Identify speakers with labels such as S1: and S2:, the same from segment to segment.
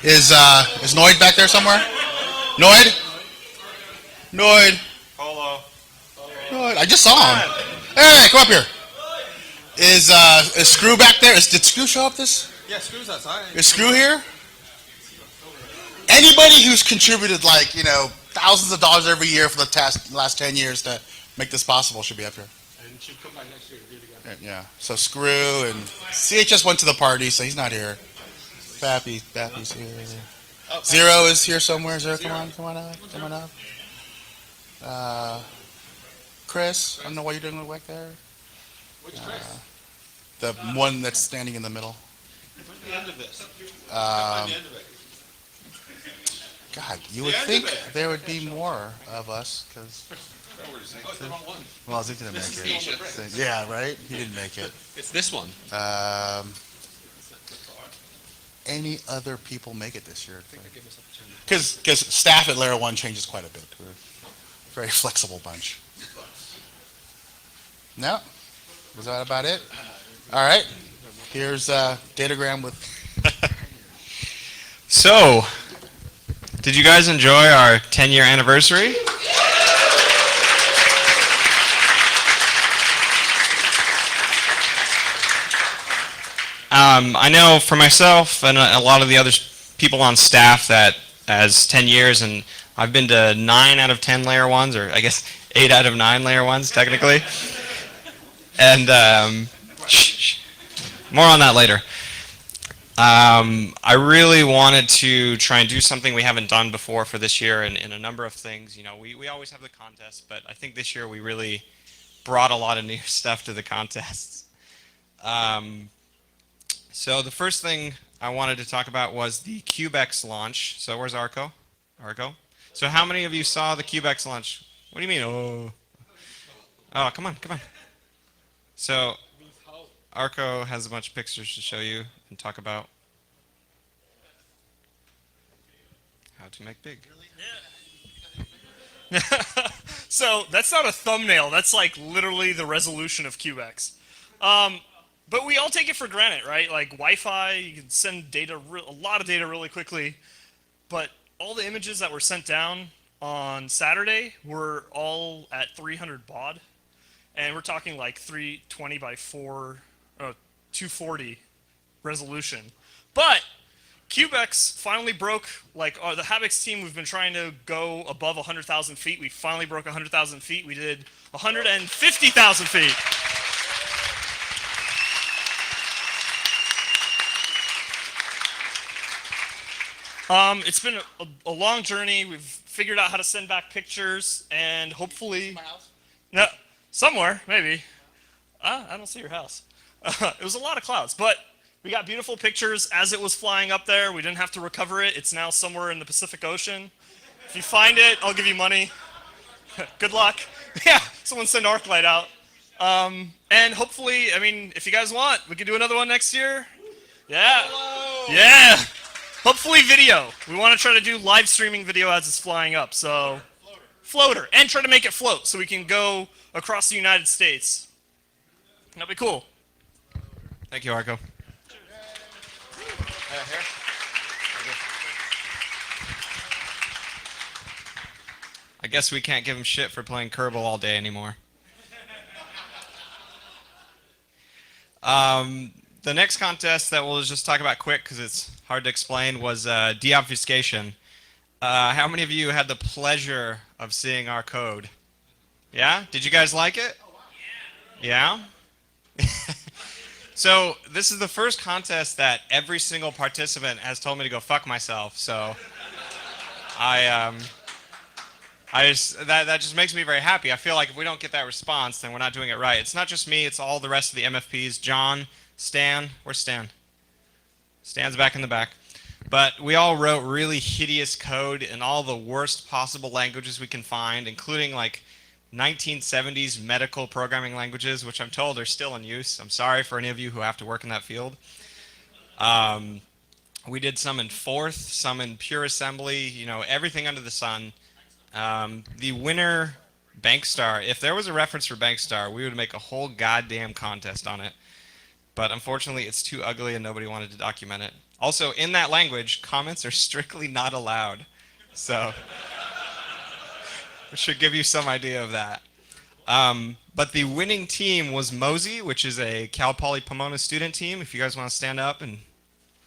S1: Is Noid back there somewhere? Noid? Noid?
S2: Polo.
S1: Noid? I just saw him. Hey, come up here. Is Screw back there? Did Screw show up this?
S2: Yeah, Screw's outside.
S1: Is Screw here? Anybody who's contributed like thousands of dollars every year for the last 10 years to make this possible should be up here.
S2: And should come back next year to do it again.
S1: Yeah. So Screw and CHS went to the party, so he's not here. Bappy's here.
S2: Oh,
S1: Zero is here somewhere. Zero, come on up. Chris, I don't know what you're doing back there.
S2: Which Chris?
S1: The one that's standing in the middle.
S2: Where's the end of this?
S1: Um,
S2: the end of it?
S1: God, you would think there would be more of us, because well, Zeke didn't make it. Yeah, right. He didn't make it.
S2: It's this one.
S1: Any other people make it this year? Because staff at LayerOne changes quite a bit. We're a very flexible bunch. No, was that about it? All right. Here's Datagram with.
S3: So, did you guys enjoy our 10-year anniversary? I know for myself and a lot of the other people on staff that as 10 years, and I've been to 9 out of 10 layer ones, or I guess 8 out of 9 layer ones technically. And more on that later. I really wanted to try and do something we haven't done before for this year in a number of things. We always have the contest, but I think this year we really brought a lot of new stuff to the contests. So the first thing I wanted to talk about was the CubeX launch. So where's Arco? Arco? So how many of you saw the CubeX launch? What do you mean? Oh, come on. So Arco has a bunch of pictures to show you and talk about how to make big.
S4: So that's not a thumbnail. That's like literally the resolution of CubeX. But we all take it for granted, right? Like Wi-Fi, you can send data, a lot of data really quickly. But all the images that were sent down on Saturday were all at 300 baud. And we're talking like 320 by 240 resolution. But CubeX finally broke, like the Habix team, we've been trying to go above 100,000 feet. We finally broke 100,000 feet. We did 150,000 feet. It's been a long journey. We've figured out how to send back pictures, and hopefully,
S1: My house?
S4: no, somewhere maybe. I don't see your house. It was a lot of clouds, but we got beautiful pictures as it was flying up there. We didn't have to recover it. It's now somewhere in the Pacific Ocean. If you find it, I'll give you money. Good luck. Yeah, someone send ArcLight out. And hopefully, I mean, if you guys want, we could do another one next year. Yeah.
S2: Hello.
S4: Yeah. Hopefully video. We want to try to do live streaming video as it's flying up. So floater. And try to make it float so we can go across the United States. That'd be cool.
S3: Thank you, Arco.
S2: Here.
S3: I guess we can't give him shit for playing Kerbal all day anymore. The next contest that we'll just talk about quick because it's hard to explain was deobfuscation. How many of you had the pleasure of seeing our code? Yeah? Did you guys like it? Yeah? So this is the first contest that every single participant has told me to go fuck myself. So that just makes me very happy. I feel like if we don't get that response, then we're not doing it right. It's not just me, it's all the rest of the MFPs. John, Stan, where's Stan? Stan's back in the back. But we all wrote really hideous code in all the worst possible languages we can find, including like 1970s medical programming languages, which I'm told are still in use. I'm sorry for any of you who have to work in that field. We did some in Forth, some in pure assembly, everything under the sun. The winner, Bankstar, if there was a reference for Bankstar, we would make a whole goddamn contest on it. but unfortunately it's too ugly and nobody wanted to document it. Also, in that language, comments are strictly not allowed. So, it should give you some idea of that. But the winning team was Mosey, which is a Cal Poly Pomona student team. If you guys want to stand up and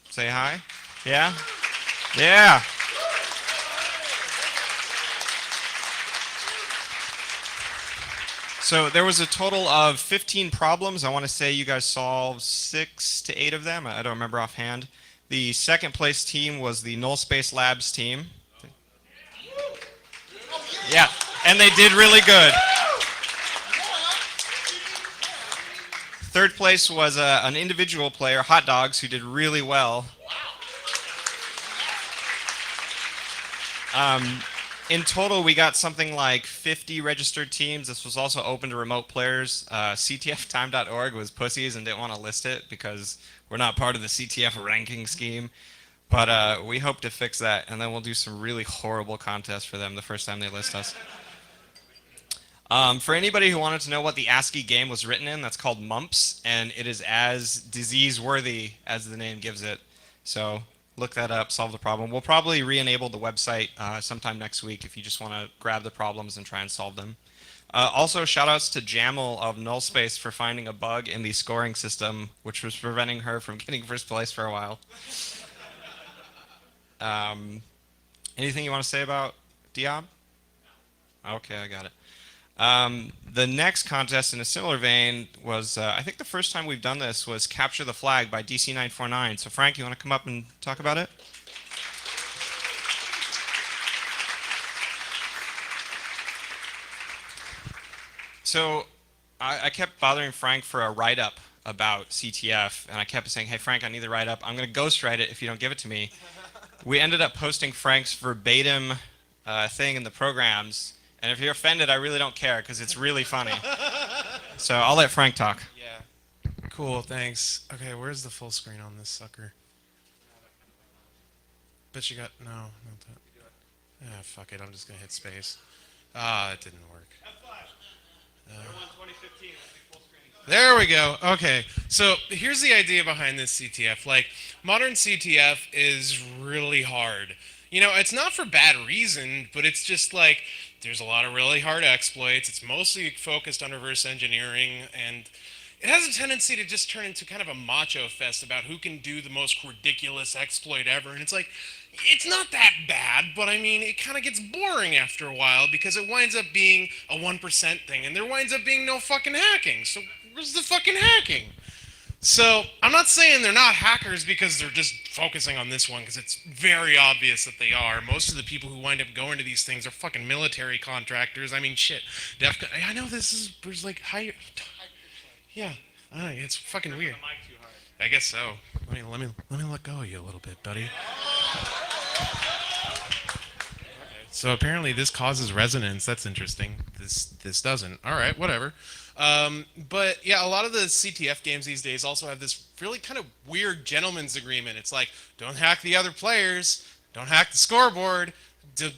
S3: say hi. Yeah? Yeah. So there was a total of 15 problems. I want to say you guys solved 6 to 8 of them. I don't remember offhand. The second place team was the Null Space Labs team. Yeah, and they did really good. Third place was an individual player, Hot Dogs, who did really well. In total, we got something like 50 registered teams. This was also open to remote players. CTFtime.org was pussies and didn't want to list it because we're not part of the CTF ranking scheme. But we hope to fix that, and then we'll do some really horrible contests for them the first time they list us. For anybody who wanted to know what the ASCII game was written in, that's called mumps, and it is as disease-worthy as the name gives it. So look that up, solve the problem. We'll probably re-enable the website sometime next week if you just want to grab the problems and try and solve them. Also, shout-outs to Jamel of Nullspace for finding a bug in the scoring system, which was preventing her from getting first place for a while. Anything you want to say about Diab? Okay, I got it. The next contest in a similar vein was, I think the first time we've done this was Capture the Flag by DC949. So Frank, you want to come up and talk about it? So I kept bothering Frank for a write-up about CTF, and I kept saying, hey Frank, I need the write-up. I'm going to ghostwrite it if you don't give it to me. We ended up posting Frank's verbatim thing in the programs. And if you're offended, I really don't care because it's really funny. So I'll let Frank talk.
S5: Yeah. Cool, thanks. Okay, where's the full screen on this sucker? Bet you got, no, not that. Ah, fuck it, I'm just gonna hit space. Ah, it didn't work. There we go. Okay, so here's the idea behind this CTF. Like, modern CTF is really hard. You know, it's not for bad reason, but it's just like, there's a lot of really hard exploits. It's mostly focused on reverse engineering, and it has a tendency to just turn into kind of a macho fest about who can do the most ridiculous exploit ever. And it's like, it's not that bad, but I mean, it kind of gets boring after a while because it winds up being a 1% thing, and there winds up being no fucking hacking. So where's the fucking hacking? So I'm not saying they're not hackers because they're just focusing on this one, because it's very obvious that they are. Most of the people who wind up going to these things are fucking military contractors. I mean, shit. I know this is there's like higher. Yeah, it's fucking weird. I guess so. Let me let go of you a little bit, buddy. So apparently this causes resonance. That's interesting. This doesn't. All right, whatever. But yeah, a lot of the CTF games these days also have this really kind of weird gentleman's agreement. It's like, don't hack the other players, don't hack the scoreboard,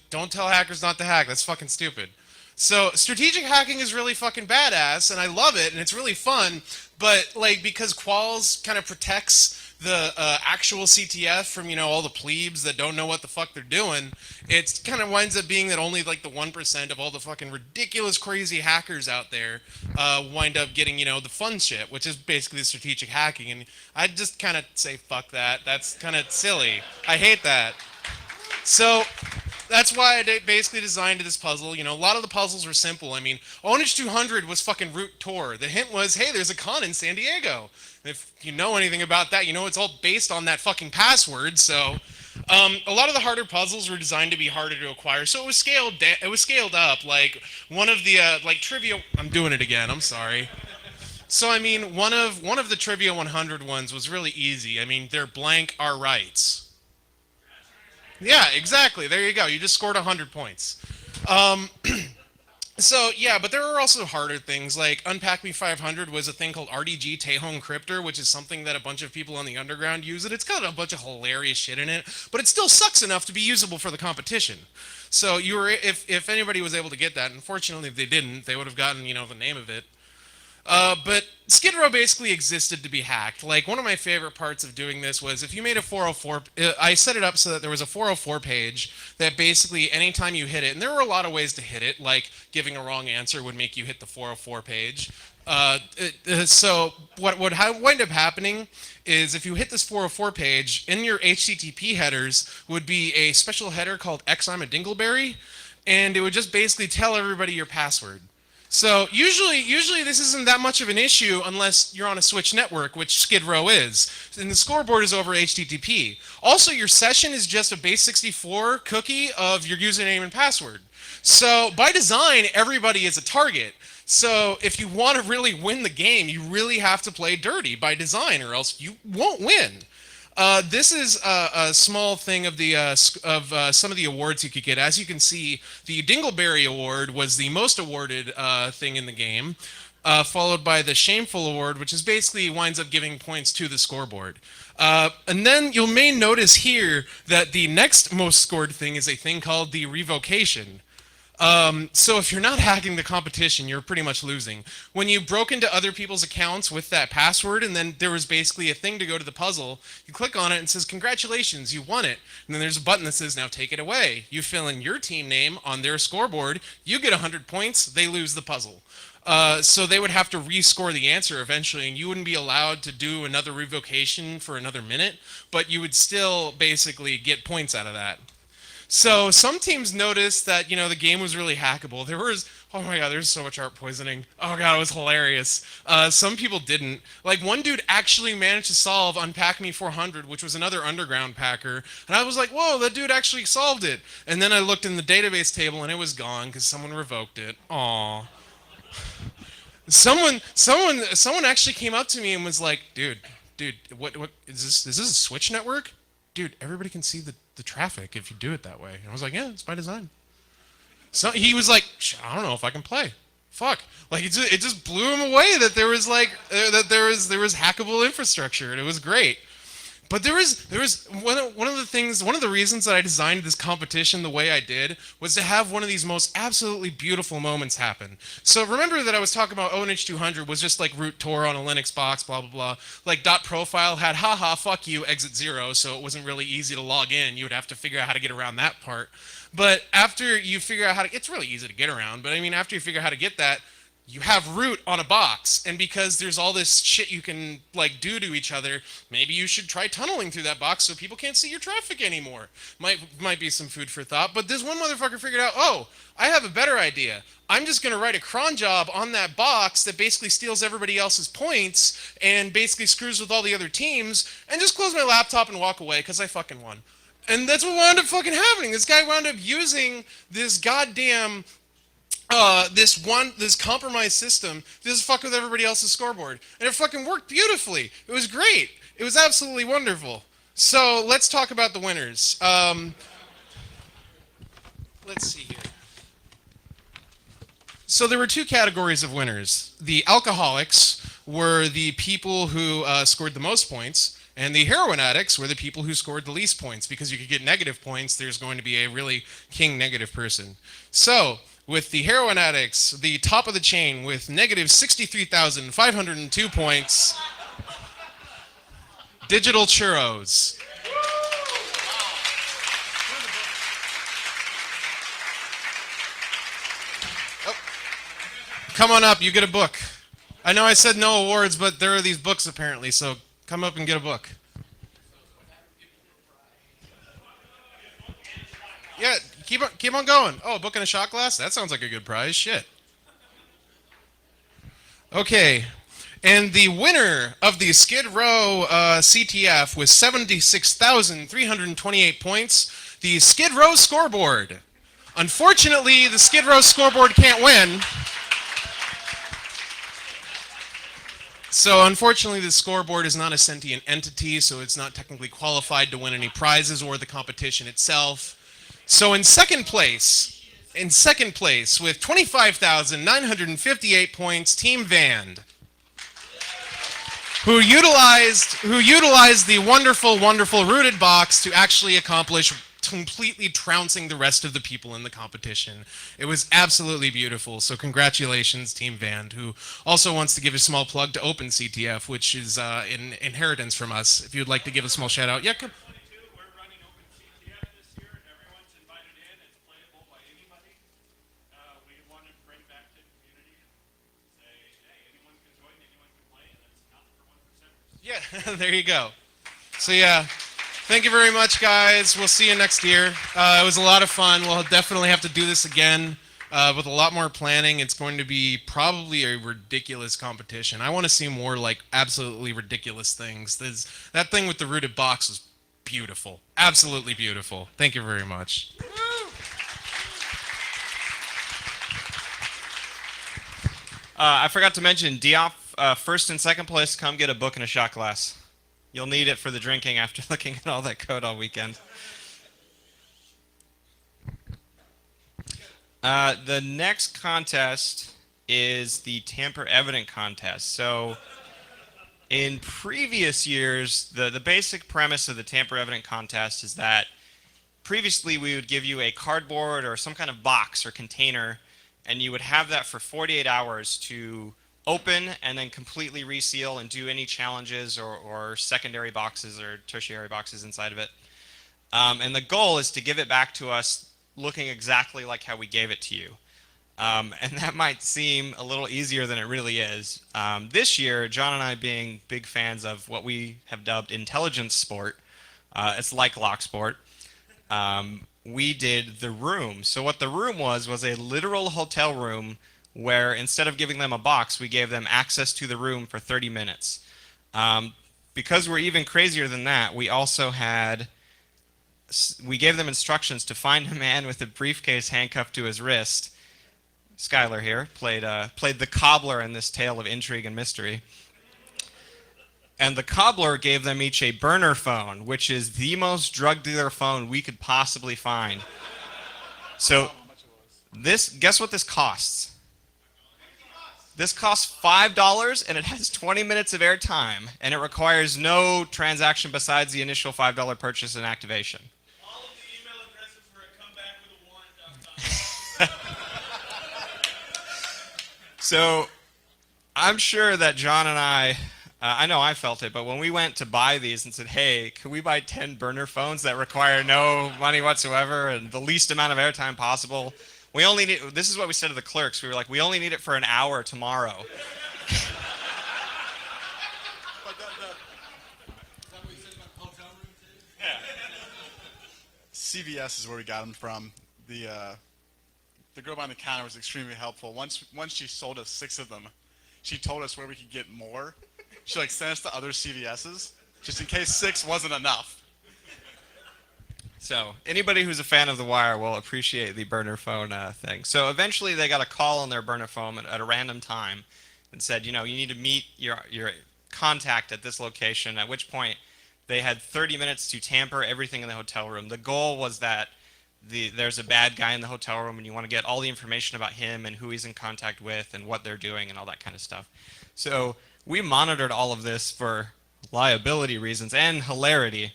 S5: don't tell hackers not to hack. That's fucking stupid. So strategic hacking is really fucking badass, and I love it, and it's really fun. But like, because Qualls kind of protects the actual CTF from, you know, all the plebes that don't know what the fuck they're doing, it kind of winds up being that only like the 1% of all the fucking ridiculous crazy hackers out there wind up getting, you know, the fun shit, which is basically the strategic hacking. And I just kind of say fuck that. That's kind of silly. I hate that. So that's why I basically designed this puzzle. You know, a lot of the puzzles were simple. I mean, Onage 200 was fucking root Tor. The hint was, hey, there's a con in San Diego. If you know anything about that, you know it's all based on that fucking password. So a lot of the harder puzzles were designed to be harder to acquire. So it was scaled. It was scaled up. Like one of the like trivia. I'm doing it again. I'm sorry. So I mean, one of the trivia 100 ones was really easy. I mean, they're blank are rights. Yeah, exactly. There you go. You just scored 100 points. So yeah, but there are also harder things. Like Unpack Me 500 was a thing called RDG Tejon Cryptor, which is something that a bunch of people on the underground use. And it's got a bunch of hilarious shit in it, but it still sucks enough to be usable for the competition. So you were, if anybody was able to get that, unfortunately if they didn't, they would have gotten, you know, the name of it. But Skid Row basically existed to be hacked. Like, one of my favorite parts of doing this was if you made a 404, I set it up so that there was a 404 page that basically anytime you hit it, and there were a lot of ways to hit it, like giving a wrong answer would make you hit the 404 page. So what would wind up happening is if you hit this 404 page, in your HTTP headers would be a special header called X I'm a Dingleberry, and it would just basically tell everybody your password. So usually this isn't that much of an issue unless you're on a switch network, which Skid Row is. And the scoreboard is over HTTP. Also, your session is just a base64 cookie of your username and password. So by design, everybody is a target. So if you want to really win the game, you really have to play dirty by design, or else you won't win. This is a small thing of the some of the awards you could get. As you can see, the Dingleberry Award was the most awarded thing in the game, followed by the Shameful Award, which is basically winds up giving points to the scoreboard. And then you may notice here that the next most scored thing is a thing called the Revocation. So if you're not hacking the competition, you're pretty much losing. When you broke into other people's accounts with that password, and then there was basically a thing to go to the puzzle, you click on it and it says, congratulations, you won it. And then there's a button that says, now take it away. You fill in your team name on their scoreboard, you get 100 points, they lose the puzzle. So they would have to rescore the answer eventually, and you wouldn't be allowed to do another revocation for another minute, but you would still basically get points out of that. So some teams noticed that, you know, the game was really hackable. There was, oh my god, there's so much art poisoning. Oh god, it was hilarious. Some people didn't. Like, one dude actually managed to solve Unpack Me 400, which was another underground packer. And I was like, whoa, that dude actually solved it. And then I looked in the database table and it was gone because someone revoked it. Aww. Someone actually came up to me and was like, dude, what is this a Switch network? Dude, everybody can see the traffic if you do it that way. And I was like, yeah, it's by design. So he was like, I don't know if I can play. Fuck. Like, it just blew him away that there was like there was hackable infrastructure, and it was great. But there was one of the reasons that I designed this competition the way I did was to have one of these most absolutely beautiful moments happen. So remember that I was talking about ONH200 was just like root Tor on a Linux box, blah blah blah. Like .profile had haha fuck you exit 0, so it wasn't really easy to log in. You would have to figure out how to get around that part. But after you figure out how to, it's really easy to get around. But I mean, after you figure out how to get that, you have root on a box, and because there's all this shit you can like do to each other, maybe you should try tunneling through that box so people can't see your traffic anymore. Might be some food for thought. But this one motherfucker figured out, oh, I have a better idea. I'm just gonna write a cron job on that box that basically steals everybody else's points and basically screws with all the other teams, and just close my laptop and walk away because I fucking won. And that's what wound up fucking happening. This guy wound up using this goddamn this compromised system to just fuck with everybody else's scoreboard. And it fucking worked beautifully. It was great. It was absolutely wonderful. So let's talk about the winners. Let's see here. So there were two categories of winners. The alcoholics were the people who scored the most points, and the heroin addicts were the people who scored the least points, because you could get negative points. There's going to be a really king negative person. So with the heroin addicts, the top of the chain with negative 63,502 points, Digital Churros. Oh. Come on up, you get a book. I know I said no awards, but there are these books apparently, so come up and get a book. Yeah, keep on going. Oh, a book and a shot glass? That sounds like a good prize. Shit. Okay. And the winner of the Skid Row CTF with 76,328 points, the Skid Row scoreboard. Unfortunately, the Skid Row scoreboard can't win. So unfortunately, the scoreboard is not a sentient entity, so it's not technically qualified to win any prizes or the competition itself. So in second place with 25,958 points, Team Vand, who utilized the wonderful rooted box to actually accomplish completely trouncing the rest of the people in the competition. It was absolutely beautiful. So congratulations, Team Vand, who also wants to give a small plug to Open CTF, which is an inheritance from us. If you'd like to give a small shout out, yeah.
S4: We're running Open CTF this year. Everyone's invited in. It's playable by anybody. We wanted to bring back to the community and say, hey, anyone can join, anyone can play, and it's not for 1%.
S5: Yeah, there you go. So yeah, thank you very much, guys. We'll see you next year. It was a lot of fun. We'll definitely have to do this again with a lot more planning. It's going to be probably a ridiculous competition. I want to see more like absolutely ridiculous things. That thing with the rooted box was beautiful. Absolutely beautiful. Thank you very much.
S3: I forgot to mention, Diop, first and second place, come get a book and a shot glass. You'll need it for the drinking after looking at all that code all weekend. The next contest is the tamper evident contest. So in previous years, the basic premise of the tamper evident contest is that previously we would give you a cardboard or some kind of box or container, and you would have that for 48 hours to open and then completely reseal and do any challenges or secondary boxes or tertiary boxes inside of it. And the goal is to give it back to us looking exactly like how we gave it to you. And that might seem a little easier than it really is. This year, John and I, being big fans of what we have dubbed intelligence sport, it's like lock sport, we did the room. So what the room was a literal hotel room where instead of giving them a box, we gave them access to the room for 30 minutes. Because we're even crazier than that, we gave them instructions to find a man with a briefcase handcuffed to his wrist. Skylar here played the cobbler in this tale of intrigue and mystery. And the cobbler gave them each a burner phone, which is the most drug dealer phone we could possibly find. So guess what this costs? This costs $5, and it has 20 minutes of airtime, and it requires no transaction besides the initial $5 purchase and activation.
S4: All of the email addresses for a comeback with a warrant.com.
S3: So I'm sure that John and I know I felt it, but when we went to buy these and said, hey, can we buy 10 burner phones that require no money whatsoever and the least amount of airtime possible? This is what we said to the clerks. We were like, we only need it for an hour tomorrow.
S1: CVS is where we got them from. The girl behind the counter was extremely helpful. Once she sold us 6 of them, she told us where we could get more. She sent us to other CVS's just in case 6 wasn't enough.
S3: So anybody who's a fan of The Wire will appreciate the burner phone thing. So eventually they got a call on their burner phone at a random time and said, you need to meet your contact at this location, at which point they had 30 minutes to tamper everything in the hotel room. The goal was that there's a bad guy in the hotel room and you want to get all the information about him and who he's in contact with and what they're doing and all that kind of stuff. So we monitored all of this for liability reasons and hilarity.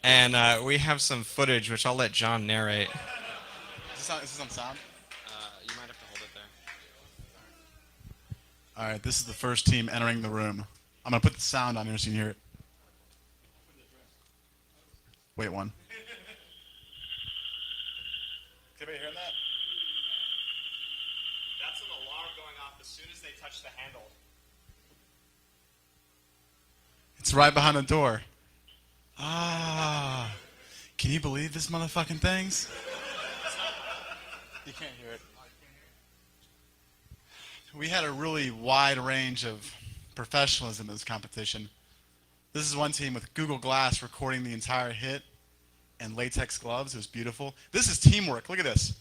S3: And we have some footage, which I'll let John narrate.
S1: Is this on sound?
S3: You might have to hold it there.
S1: All right, this is the first team entering the room. I'm going to put the sound on here so you can hear it. Wait, one. Anybody hearing that?
S3: That's an alarm going off as soon as they touch the handle.
S1: It's right behind the door. Ah, can you believe this motherfucking things? You can't hear it. We had a really wide range of professionalism in this competition. This is one team with Google Glass recording the entire hit and latex gloves. It was beautiful. This is teamwork. Look at this.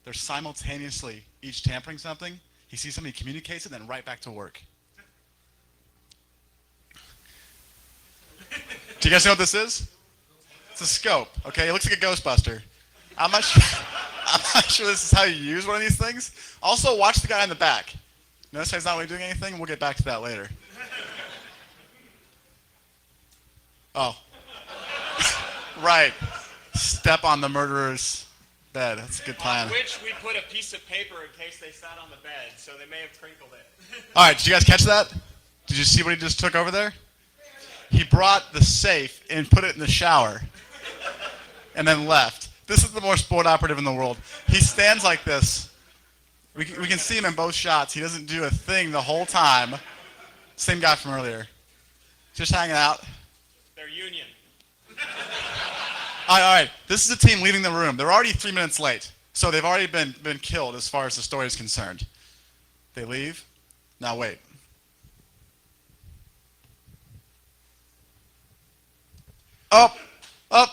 S1: They're simultaneously each tampering something. He sees something, he communicates it, then right back to work. Do you guys know what this is? It's a scope, okay? It looks like a Ghostbuster. I'm not sure this is how you use one of these things. Also, watch the guy in the back. Notice how he's not really doing anything? We'll get back to that later. Oh. Right. Step on the murderer's bed. That's a good plan.
S3: Which we put a piece of paper in case they sat on the bed, so they may have crinkled it.
S1: All right, did you guys catch that? Did you see what he just took over there? He brought the safe and put it in the shower and then left. This is the most sport operative in the world. He stands like this. We can see him in both shots. He doesn't do a thing the whole time. Same guy from earlier. Just hanging out.
S3: Their union.
S1: All right. This is the team leaving the room. They're already 3 minutes late. So they've already been killed as far as the story is concerned. They leave. Now wait. Up. Up.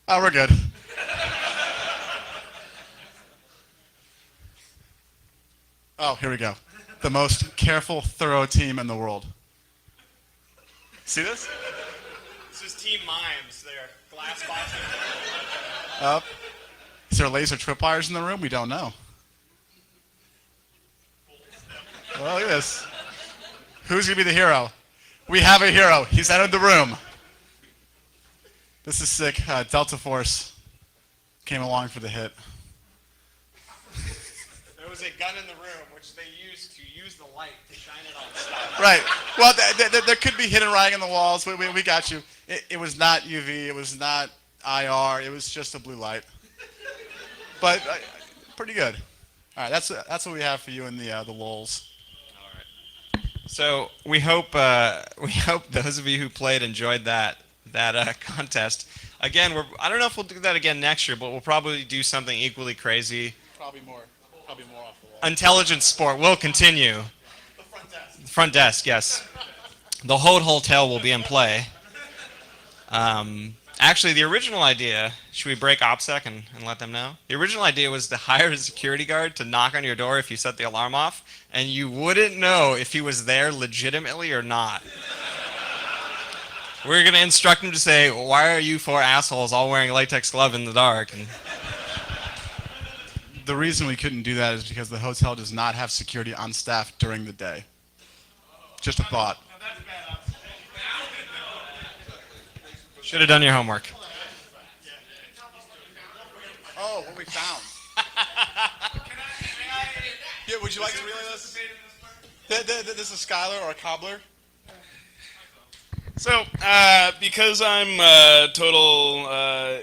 S1: Oh, we're good. Oh, here we go. The most careful, thorough team in the world. See this?
S3: This is Team Mimes. They're glass boxing.
S1: Up. Is there laser tripwires in the room? We don't know. Well, look at this. Who's going to be the hero? We have a hero. He's entered the room. This is sick. Delta Force came along for the hit.
S3: There was a gun in the room, which they used to use the light to shine it on stuff.
S1: Right. Well, there could be hidden writing on the walls. We got you. It was not UV. It was not IR. It was just a blue light. But pretty good. All right. That's what we have for you in the lulz.
S3: So we hope those of you who played enjoyed that contest. Again, I don't know if we'll do that again next year, but we'll probably do something equally crazy.
S1: Probably more off the wall.
S3: Intelligence sport will continue.
S1: The front desk.
S3: The front desk, yes. The whole hotel will be in play. Actually, the original idea, should we break OPSEC and let them know? The original idea was to hire a security guard to knock on your door if you set the alarm off, and you wouldn't know if he was there legitimately or not. We're going to instruct him to say, why are you four assholes all wearing latex glove in the dark? And
S1: The reason we couldn't do that is because the hotel does not have security on staff during the day. Just a thought.
S3: should have done your homework.
S1: Oh, what we found. Yeah, would you like to relay this? This is Skylar or a cobbler.
S6: So, because I'm a total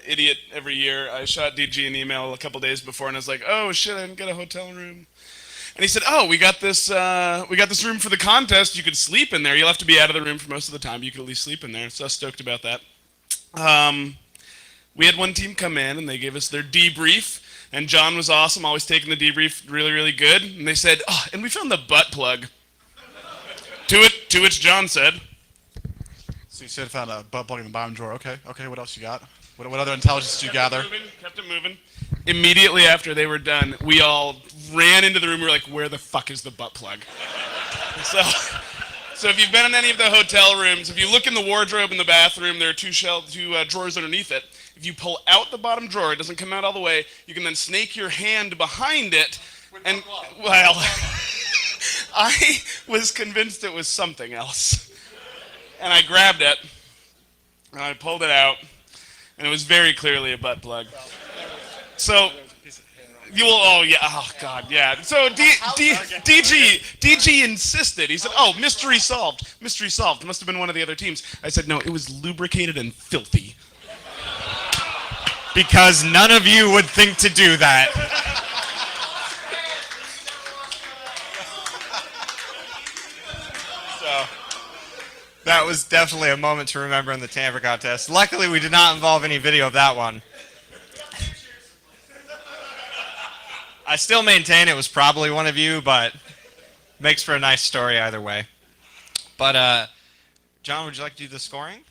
S6: idiot every year, I shot DG an email a couple days before, and I was like, "Oh shit, I didn't get a hotel room." And he said, "Oh, we got this room for the contest. You could sleep in there. You'll have to be out of the room for most of the time. You could at least sleep in there." So I was stoked about that. We had one team come in, and they gave us their debrief. And John was awesome, always taking the debrief really, really good. And they said, "Oh, and we found the butt plug." To which John said,
S1: So you said found a butt plug in the bottom drawer. Okay, what else you got? What other intelligence did you gather?
S6: Kept it moving. Immediately after they were done, we all ran into the room. We were like, "Where the fuck is the butt plug?" So if you've been in any of the hotel rooms, if you look in the wardrobe in the bathroom, there are two drawers underneath it. If you pull out the bottom drawer, it doesn't come out all the way. You can then snake your hand behind it, and well, I was convinced it was something else. And I grabbed it, and I pulled it out, and it was very clearly a butt plug. So, you will, oh yeah, oh god, yeah. So DG insisted. He said, "Oh, mystery solved. Mystery solved. It must have been one of the other teams." I said, "No, it was lubricated and filthy."
S3: Because none of you would think to do that. So, that was definitely a moment to remember in the tamper contest. Luckily, we did not involve any video of that one. I still maintain it was probably one of you, but makes for a nice story either way. But, John, would you like to do the scoring?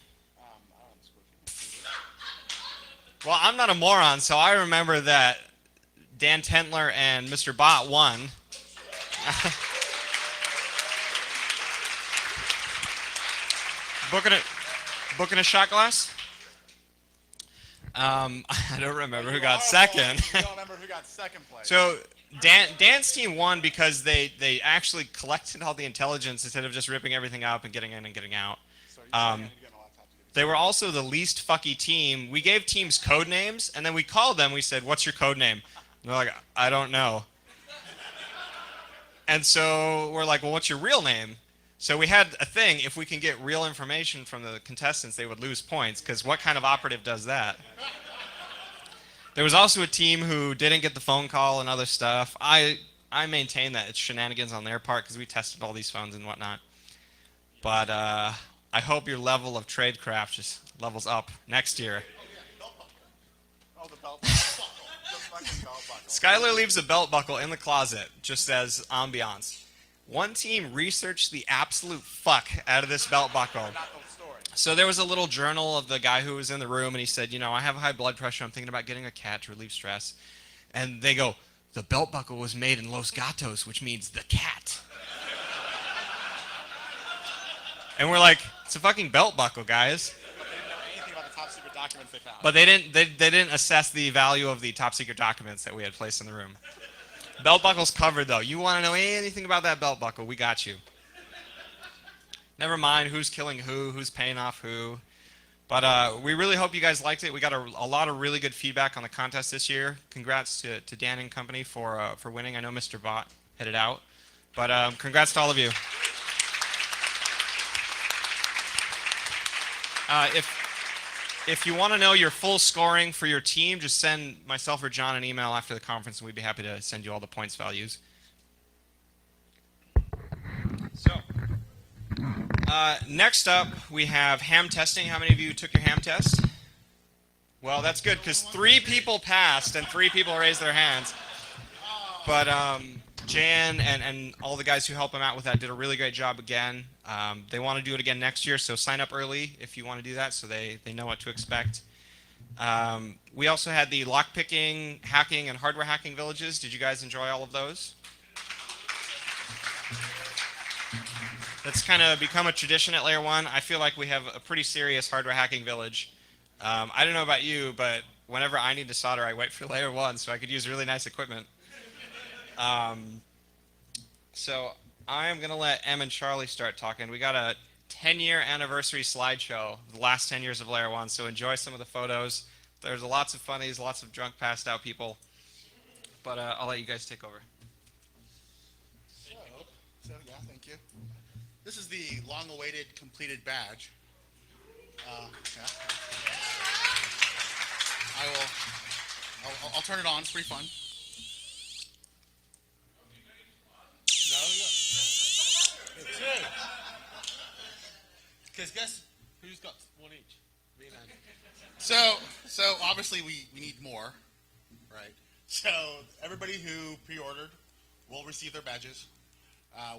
S3: Well, I'm not a moron, so I remember that Dan Tentler and Mr. Bot won. Booking a shot glass? I don't remember who got second.
S1: I don't remember who got second place.
S3: So Dan's team won because they actually collected all the intelligence instead of just ripping everything up and getting in and getting out.
S1: So you're getting a laptop to
S3: They were also the least fucky team. We gave teams code names, and then we called them. We said, "What's your code name?" And they're like, "I don't know." And so we're like, "Well, what's your real name?" So we had a thing. If we can get real information from the contestants, they would lose points. Because what kind of operative does that? There was also a team who didn't get the phone call and other stuff. I maintain that it's shenanigans on their part because we tested all these phones and whatnot. But I hope your level of tradecraft just levels up next year.
S1: Oh, the belt buckle. The fucking belt buckle.
S3: Skylar leaves a belt buckle in the closet just as ambiance. One team researched the absolute fuck out of this belt buckle. So there was a little journal of the guy who was in the room, and he said, I have high blood pressure. I'm thinking about getting a cat to relieve stress. And they go, the belt buckle was made in Los Gatos, which means the cat. And we're like, it's a fucking belt buckle, guys.
S1: But they didn't know anything about the top secret documents they found.
S3: But they didn't assess the value of the top secret documents that we had placed in the room. Belt buckle's covered, though. You want to know anything about that belt buckle, we got you. Never mind who's killing who's paying off who. But we really hope you guys liked it. We got a lot of really good feedback on the contest this year. Congrats to Dan and company for winning. I know Mr. Bot headed out. But congrats to all of you. If you want to know your full scoring for your team, just send myself or John an email after the conference, and we'd be happy to send you all the points values. So, next up, we have ham testing. How many of you took your ham test? Well, that's good, because 3 people passed and 3 people raised their hands. But Jan and all the guys who help them out with that did a really great job again. They want to do it again next year, so sign up early if you want to do that so they know what to expect. We also had the lockpicking, hacking, and hardware hacking villages. Did you guys enjoy all of those? That's kind of become a tradition at LayerOne. I feel like we have a pretty serious hardware hacking village. I don't know about you, but whenever I need to solder, I wait for LayerOne so I could use really nice equipment. So I'm going to let Em and Charlie start talking. We got a 10-year anniversary slideshow, the last 10 years of LayerOne, so enjoy some of the photos. There's lots of funnies, lots of drunk, passed out people. But I'll let you guys take over.
S7: So yeah, thank you. This is the long-awaited completed badge. Yeah. I'll turn it on. It's pretty fun.
S2: It's two. Because guess who's got one each? Me and Andy.
S7: So obviously we need more, right? So everybody who pre-ordered will receive their badges.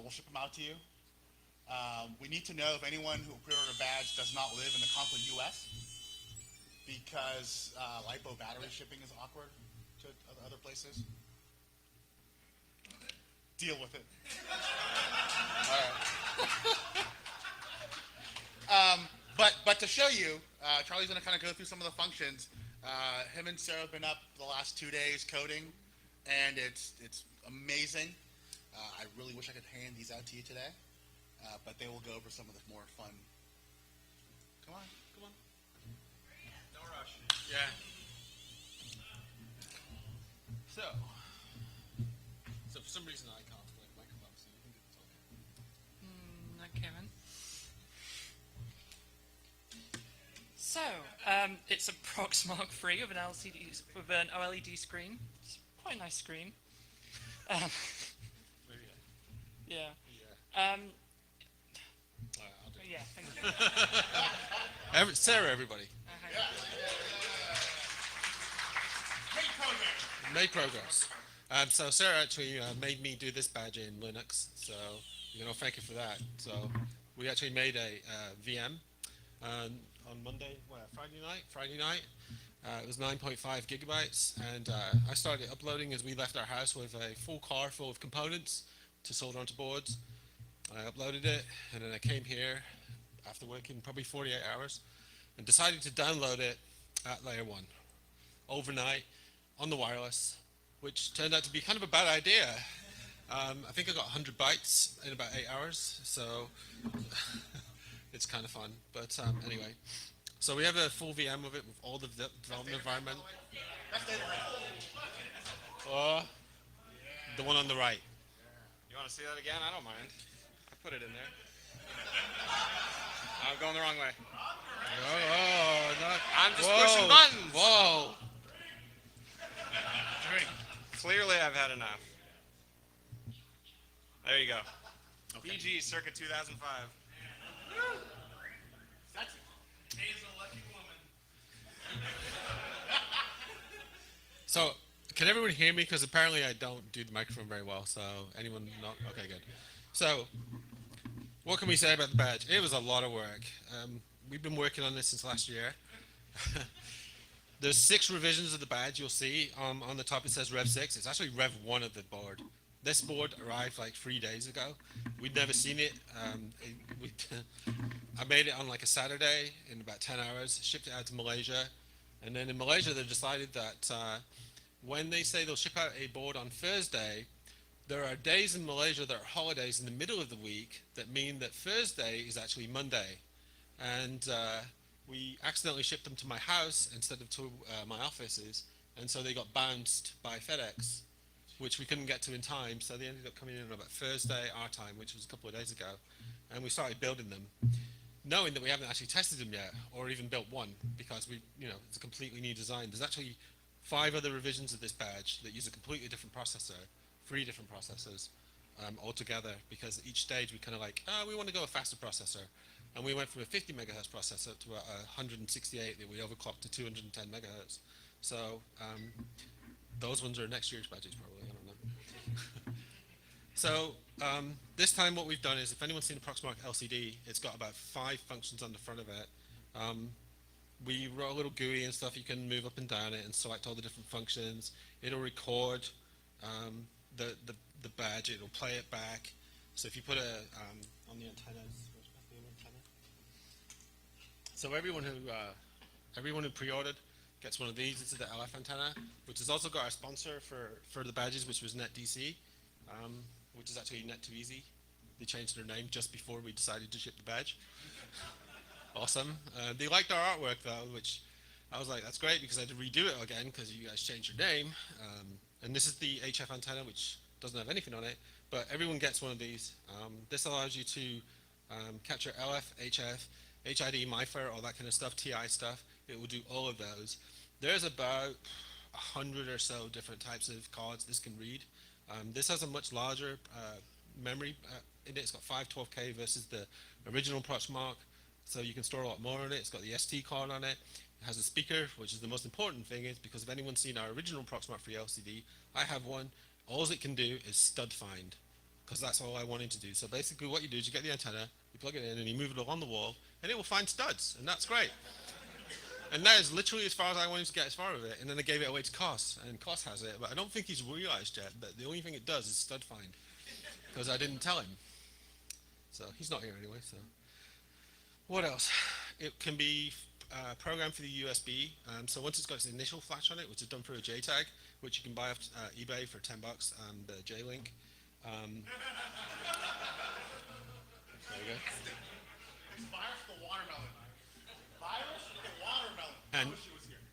S7: We'll ship them out to you. We need to know if anyone who pre-ordered a badge does not live in the continental U.S. because LiPo battery shipping is awkward to other places. Deal with it. All right. But to show you, Charlie's going to kind of go through some of the functions. Him and Sarah have been up the last 2 days coding, and it's amazing. I really wish I could hand these out to you today, but they will go over some of the more fun. Come on.
S2: No rush. Yeah. So for some reason I can't like microphone, so you can do the talking.
S8: Okay, man. So, it's a Proxmark 3 with an OLED screen. It's quite a nice screen. Yeah.
S2: Alright, I'll do it.
S8: Yeah, thank you.
S2: Sarah, everybody. Made progress. So Sarah actually made me do this badge in Linux, so thank you for that. So we actually made a VM on Monday, Friday night. It was 9.5 gigabytes, and I started uploading as we left our house with a full car full of components to solder onto boards. I uploaded it, and then I came here after working probably 48 hours and decided to download it at LayerOne overnight on the wireless, which turned out to be kind of a bad idea. I think I got 100 bytes in about 8 hours, so it's kind of fun. But anyway, So we have a full VM of it with all the development environment. The one on the right.
S3: You want to see that again? I don't mind. I put it in there. I'm going the wrong way. I'm just pushing buttons.
S2: Whoa.
S3: Clearly, I've had enough. There you go. BG circa 2005.
S2: So, can everyone hear me? Because apparently I don't do the microphone very well. So, anyone not? Okay, good. So, what can we say about the badge? It was a lot of work. We've been working on this since last year. There's 6 revisions of the badge you'll see. On the top it says Rev 6. It's actually Rev 1 of the board. This board arrived like 3 days ago. We'd never seen it. I made it on like a Saturday in about 10 hours, shipped it out to Malaysia. And then in Malaysia they decided that when they say they'll ship out a board on Thursday, there are days in Malaysia that are holidays in the middle of the week that mean that Thursday is actually Monday. And we accidentally shipped them to my house instead of to my offices, and so they got bounced by FedEx, which we couldn't get to in time, so they ended up coming in on about Thursday our time, which was a couple of days ago, and we started building them, knowing that we haven't actually tested them yet, or even built one, because it's a completely new design. There's actually 5 other revisions of this badge that use a completely different processor, 3 different processors altogether, because each stage we kind of we want to go a faster processor. And we went from a 50 megahertz processor to a 168 that we overclocked to 210 megahertz. So those ones are next year's badges probably, I don't know. So this time what we've done is, if anyone's seen a Proxmark LCD, it's got about 5 functions on the front of it. We wrote a little GUI and stuff. You can move up and down it and select all the different functions. It'll record the badge, it'll play it back. So if you put on the antennas, so everyone who pre-ordered gets one of these. This is the LF antenna, which has also got our sponsor for the badges, which was NetDC, which is actually Net2Easy. They changed their name just before we decided to ship the badge. Awesome. They liked our artwork though, which I was like, that's great, because I had to redo it again because you guys changed your name. And this is the HF antenna, which doesn't have anything on it, but everyone gets one of these. This allows you to capture LF, HF, HID, MIFARE, all that kind of stuff, TI stuff. It will do all of those. There's about 100 or so different types of cards this can read. This has a much larger memory in it. It's got 512K versus the original Proxmark, so you can store a lot more on it. It's got the ST card on it. It has a speaker, which is the most important thing, is because if anyone's seen our original Proxmark 3 LCD, I have one. All it can do is stud find, because that's all I wanted to do. So basically what you do is you get the antenna, you plug it in, and you move it along the wall, and it will find studs, and that's great. And that is literally as far as I wanted to get as far with it. And then I gave it away to Kos, and Kos has it, but I don't think he's realized yet that the only thing it does is stud find, because I didn't tell him. So he's not here anyway. So what else? It can be programmed for the USB. So once it's got its initial flash on it, which is done through a JTAG, which you can buy off eBay for $10, the J-Link. There we go.
S7: Virus the watermelon. Virus the watermelon.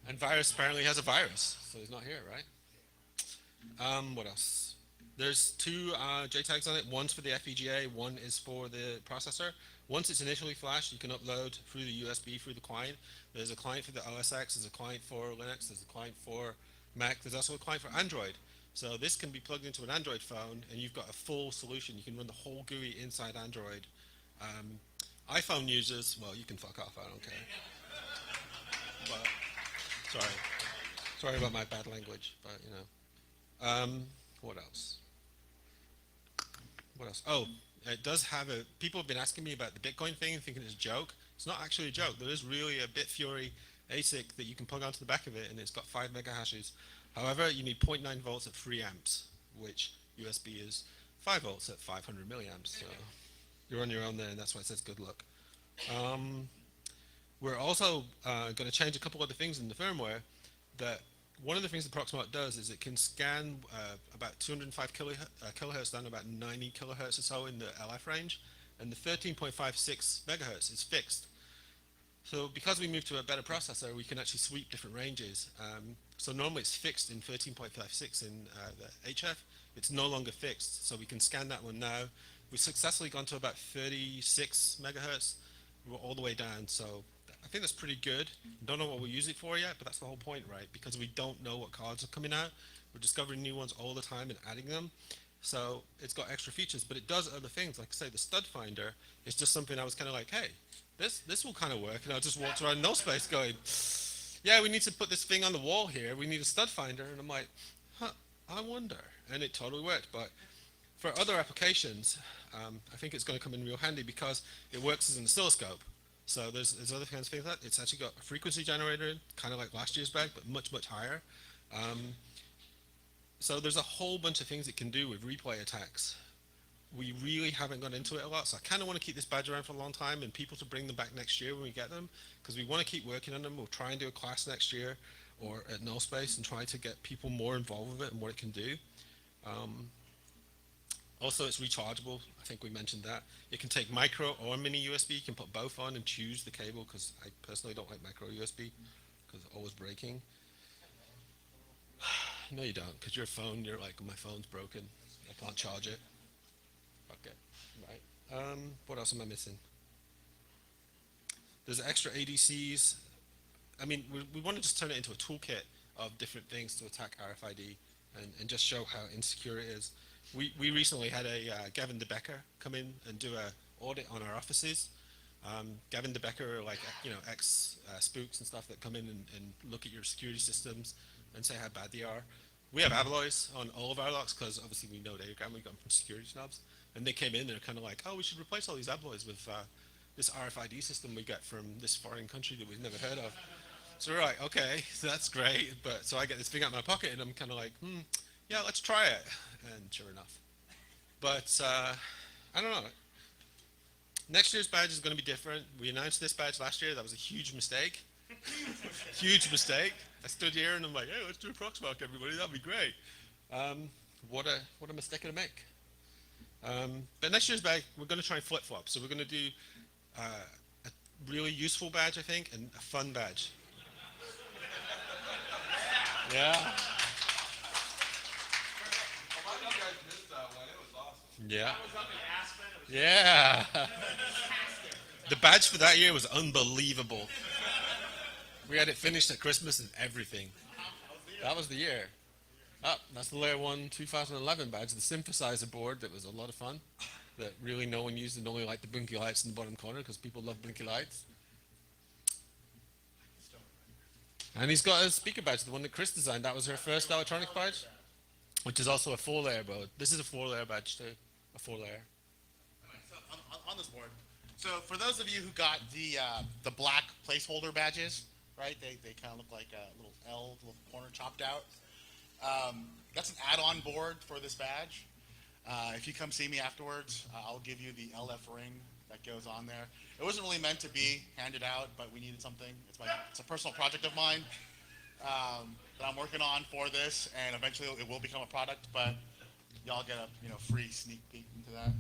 S2: And Virus apparently has a virus, so he's not here, right? What else? There's 2 JTAGs on it. One's for the FPGA, one is for the processor. Once it's initially flashed, you can upload through the USB, through the client. There's a client for the OS X, there's a client for Linux, there's a client for Mac, there's also a client for Android. So this can be plugged into an Android phone, and you've got a full solution. You can run the whole GUI inside Android. iPhone users, well, you can fuck off, I don't care. But, sorry about my bad language, but you know. What else? Oh, it does have people have been asking me about the Bitcoin thing, thinking it's a joke. It's not actually a joke. There is really a Bitfury ASIC that you can plug onto the back of it, and it's got 5 mega hashes. However, you need 0.9 volts at 3 amps, which USB is 5 volts at 500 milliamps. So you're on your own there, and that's why it says good luck. We're also going to change a couple other things in the firmware. That one of the things the Proxmark does is it can scan about 205 kilohertz down to about 90 kilohertz or so in the LF range, and the 13.56 megahertz is fixed. So because we moved to a better processor, we can actually sweep different ranges. So normally it's fixed in 13.56 in the HF. It's no longer fixed, so we can scan that one now. We've successfully gone to about 36 megahertz. We're all the way down, so I think that's pretty good. Don't know what we'll use it for yet, but that's the whole point, right? Because we don't know what cards are coming out. We're discovering new ones all the time and adding them. So it's got extra features, but it does other things. Like I say, the stud finder is just something I was kind of like, hey, this will kind of work. And I just walked around no space going, yeah, we need to put this thing on the wall here. We need a stud finder. And I'm like, huh, I wonder. And it totally worked. But for other applications, I think it's going to come in real handy because it works as an oscilloscope. So there's other kinds of things like that. It's actually got a frequency generator, kind of like last year's bag, but much, much higher. So there's a whole bunch of things it can do with replay attacks. We really haven't gone into it a lot, so I kind of want to keep this badge around for a long time and people to bring them back next year when we get them, because we want to keep working on them. We'll try and do a class next year or at No Space and try to get people more involved with it and what it can do. Also, it's rechargeable. I think we mentioned that. It can take micro or mini USB. You can put both on and choose the cable, because I personally don't like micro USB because it's always breaking. No, you don't, because your phone, you're like, my phone's broken. I can't charge it. Okay, right. What else am I missing? There's extra ADCs. I mean, we want to just turn it into a toolkit of different things to attack RFID and just show how insecure it is. We recently had a Gavin DeBecker come in and do a audit on our offices. Gavin DeBecker are like, ex-spooks and stuff that come in and look at your security systems and say how bad they are. We have alloys on all of our locks because obviously we know Datagram, we got them from security snobs. And they came in and they're kind of like, oh, we should replace all these alloys with this RFID system we get from this foreign country that we've never heard of. So we're like, okay, so that's great. But so I get this thing out of my pocket and I'm kind of like, yeah, let's try it. And sure enough. But I don't know. Next year's badge is going to be different. We announced this badge last year. That was a huge mistake. Huge mistake. I stood here and I'm like, hey, let's do a Proxmox, everybody. That'd be great. What a mistake to make. But next year's badge, we're going to try and flip-flop. So we're going to do a really useful badge, I think, and a fun badge. Yeah. Yeah. Yeah. The badge for that year was unbelievable. We had it finished at Christmas and everything. That was the year. Oh, that's the LayerOne 2011 badge, the synthesizer board that was a lot of fun, that really no one used and only liked the blinky lights in the bottom corner because people love blinky lights. And he's got a speaker badge, the one that Chris designed. That was her first electronic badge, which is also a 4-layer board. This is a 4-layer badge too, a 4-layer.
S7: So on this board. So for those of you who got the black placeholder badges, right? They kind of look like a little L, little corner chopped out. That's an add-on board for this badge. If you come see me afterwards, I'll give you the LF ring that goes on there. It wasn't really meant to be handed out, but we needed something. It's a personal project of mine that I'm working on for this, and eventually it will become a product. But y'all get a free sneak peek into that.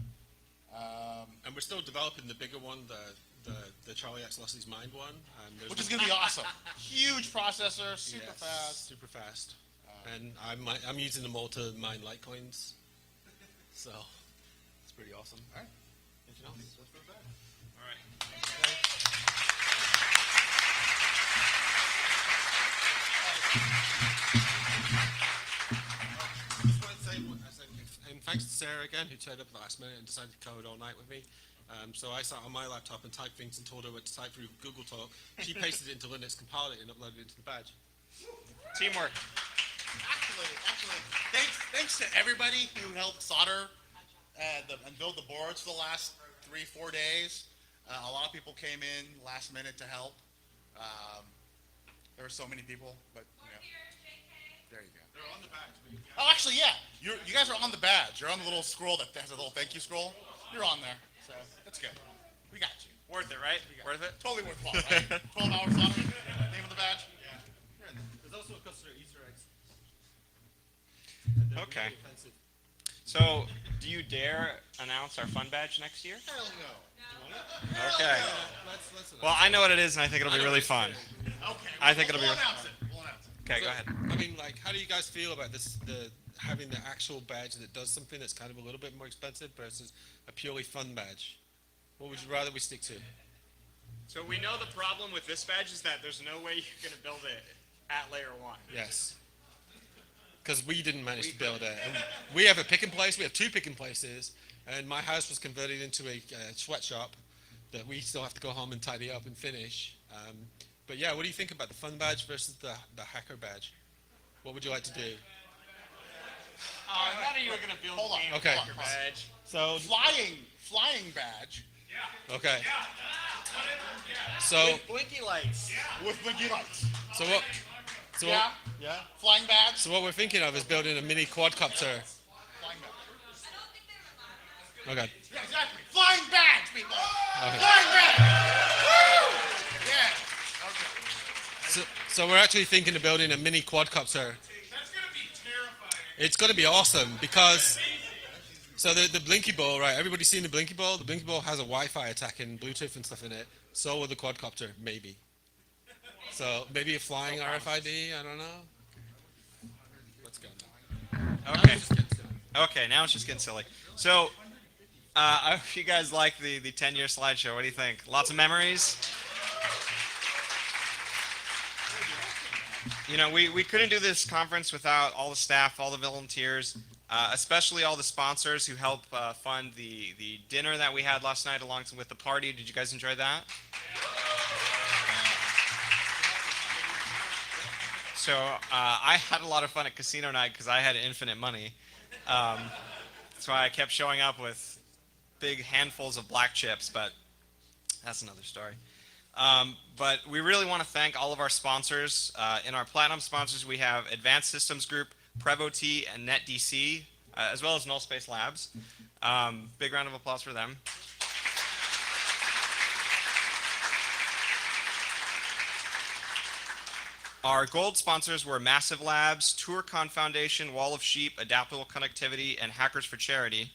S2: And we're still developing the bigger one, the Charlie X Lossie's Mind one.
S7: Which is going to be awesome. Huge processor, super fast.
S2: Super fast. And I'm using them all to mine Litecoins. So it's pretty awesome. All right. Anything else? Let's go back. All right. Just want to say, and thanks to Sarah again, who turned up at the last minute and decided to code all night with me. So I sat on my laptop and typed things and told her what to type through Google Talk. She pasted it into Linux, compiled it, and uploaded it into the badge.
S3: Teamwork.
S7: Actually, thanks to everybody who helped solder and build the boards for the last 3-4 days. A lot of people came in last minute to help. There were so many people, but there you go.
S2: They're on the badge.
S7: Oh, actually, yeah, you guys are on the badge. You're on the little scroll that has a little thank you scroll. You're on there, so that's good. We got you.
S3: Worth it, right? Worth it?
S7: Totally worthwhile, right? 12 hours soldering. Name of the badge.
S2: Yeah. There's also a customer Easter eggs.
S3: Okay. So Do you dare announce our fun badge next year?
S6: Hell no.
S3: Okay.
S2: Let's
S3: Well, I know what it is, and I think it'll be really fun.
S7: Okay.
S3: I think it'll be.
S7: We'll announce it. We'll announce it.
S3: Okay, go ahead.
S2: I mean, like, how do you guys feel about this? Having the actual badge that does something that's kind of a little bit more expensive versus a purely fun badge. What would you rather we stick to?
S3: So we know the problem with this badge is that there's no way you're going to build it at LayerOne.
S2: Yes. Because we didn't manage to build it. And we have a pick and place. We have 2 pick and places, and my house was converted into a sweatshop that we still have to go home and tidy up and finish. But yeah, what do you think about the fun badge versus the hacker badge? What would you like to do?
S3: I thought you were going to build
S7: Hold on.
S3: a game
S2: Okay.
S3: hacker badge.
S2: So
S7: Flying badge
S2: okay. So
S3: Blinky lights.
S7: with blinky lights.
S2: so what? So
S7: Yeah.
S2: what, yeah.
S7: Flying badge.
S2: So what we're thinking of is building a mini quadcopter.
S7: Flying badge.
S2: Okay.
S7: Yeah, exactly. Flying badge, people. Flying badge. Woo! Yeah. Okay.
S2: So we're actually thinking of building a mini quadcopter.
S6: That's gonna be terrifying.
S2: It's going to be awesome because so the Blinky Ball, right? Everybody's seen the Blinky Ball. The Blinky Ball has a Wi-Fi attack and Bluetooth and stuff in it. So will the quadcopter, maybe. So maybe a flying RFID. I don't know. Let's go.
S3: Okay. Okay, now it's just getting silly. So, I hope you guys like the 10-year slideshow. What do you think? Lots of memories? You know, we couldn't do this conference without all the staff, all the volunteers, especially all the sponsors who help fund the dinner that we had last night along with the party. Did you guys enjoy that? So I had a lot of fun at casino night because I had infinite money. That's why I kept showing up with big handfuls of black chips, but that's another story. But we really want to thank all of our sponsors. In our platinum sponsors, we have Advanced Systems Group, PrevoT, and NetDC, as well as Null Space Labs. Big round of applause for them. Our gold sponsors were Massive Labs, TourCon Foundation, Wall of Sheep, Adaptable Connectivity, and Hackers for Charity.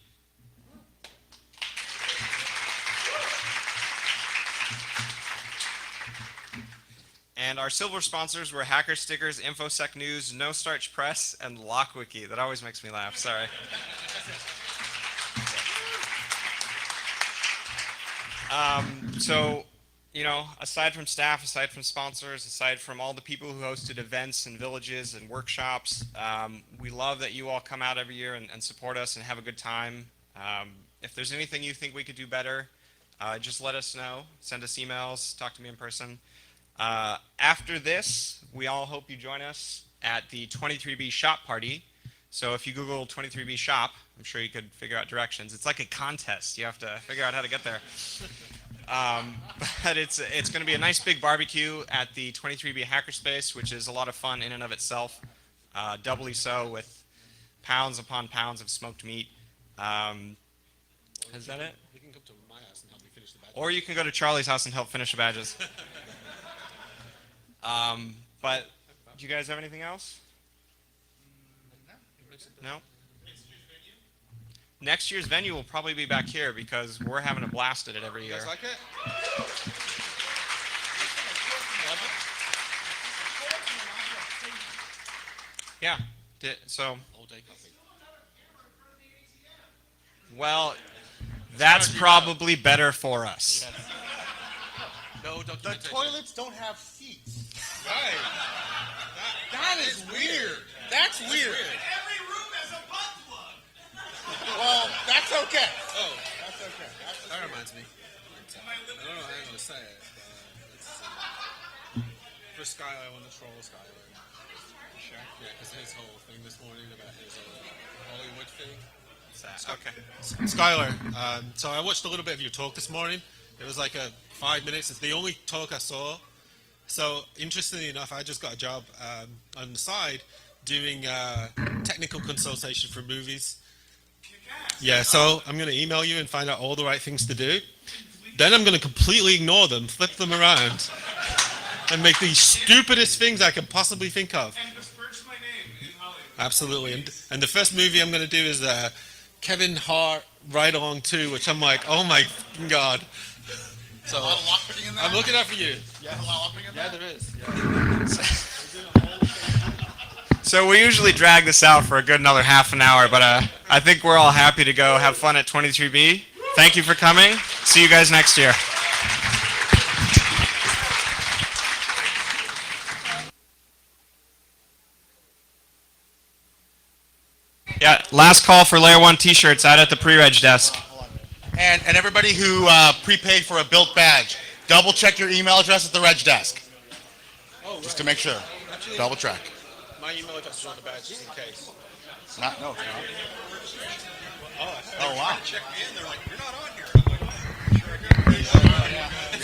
S3: And our silver sponsors were Hacker Stickers, InfoSec News, No Starch Press, and LockWiki. That always makes me laugh, sorry. So, you know, aside from staff, aside from sponsors, aside from all the people who hosted events and villages and workshops, we love that you all come out every year and support us and have a good time. If there's anything you think we could do better, just let us know. Send us emails, talk to me in person. After this, we all hope you join us at the 23B shop party. So if you Google 23B shop, I'm sure you could figure out directions. It's like a contest. You have to figure out how to get there. But it's going to be a nice big barbecue at the 23B Hackerspace, which is a lot of fun in and of itself. Doubly so with pounds upon pounds of smoked meat. Is that it?
S2: You can come to my house and help me finish the badge.
S3: Or you can go to Charlie's house and help finish the badges. But do you guys have anything else? No? Next year's venue will probably be back here because we're having a blast at it every
S2: You
S3: year.
S2: guys like it?
S3: Yeah. So,
S2: All day coffee.
S3: well, that's probably better for us.
S2: No
S7: The
S2: documentation.
S7: toilets don't have seats.
S2: Right.
S7: That is weird. That's weird.
S6: Every room has a butt plug.
S7: Well, that's okay.
S2: Oh,
S7: That's okay. That's
S2: that reminds me. I don't know how I'm going to say it, but let's see. For Skylar, I want to troll Skylar. Sure. Yeah, because his whole thing this morning about his Hollywood thing.
S3: Okay.
S2: Skylar, so I watched a little bit of your talk this morning. It was like 5 minutes. It's the only talk I saw. So, interestingly enough, I just got a job on the side doing technical consultation for movies. Yeah, so I'm going to email you and find out all the right things to do. Then I'm going to completely ignore them, flip them around, and make the stupidest things I can possibly think of.
S6: And disperse my name in Hollywood.
S2: Absolutely. And the first movie I'm going to do is Kevin Hart right on too, which I'm like, oh my god. So
S7: A lot of lockpicking in there?
S2: I'm looking out for you.
S7: Yeah, a lot of lockpicking in there?
S2: Yeah, there is.
S3: So we usually drag this out for a good another half an hour, but I think we're all happy to go have fun at 23B. Thank you for coming. See you guys next year. Yeah, last call for LayerOne t-shirts out at the pre-reg desk.
S7: And everybody who prepaid for a built badge, double check your email address at the reg desk. Just to make sure.
S2: Actually,
S7: Double check.
S2: my email address is on the badge just in case.
S7: Not, no, it's not. Oh, wow.
S9: Check me in. They're like, you're not on here. I'm like,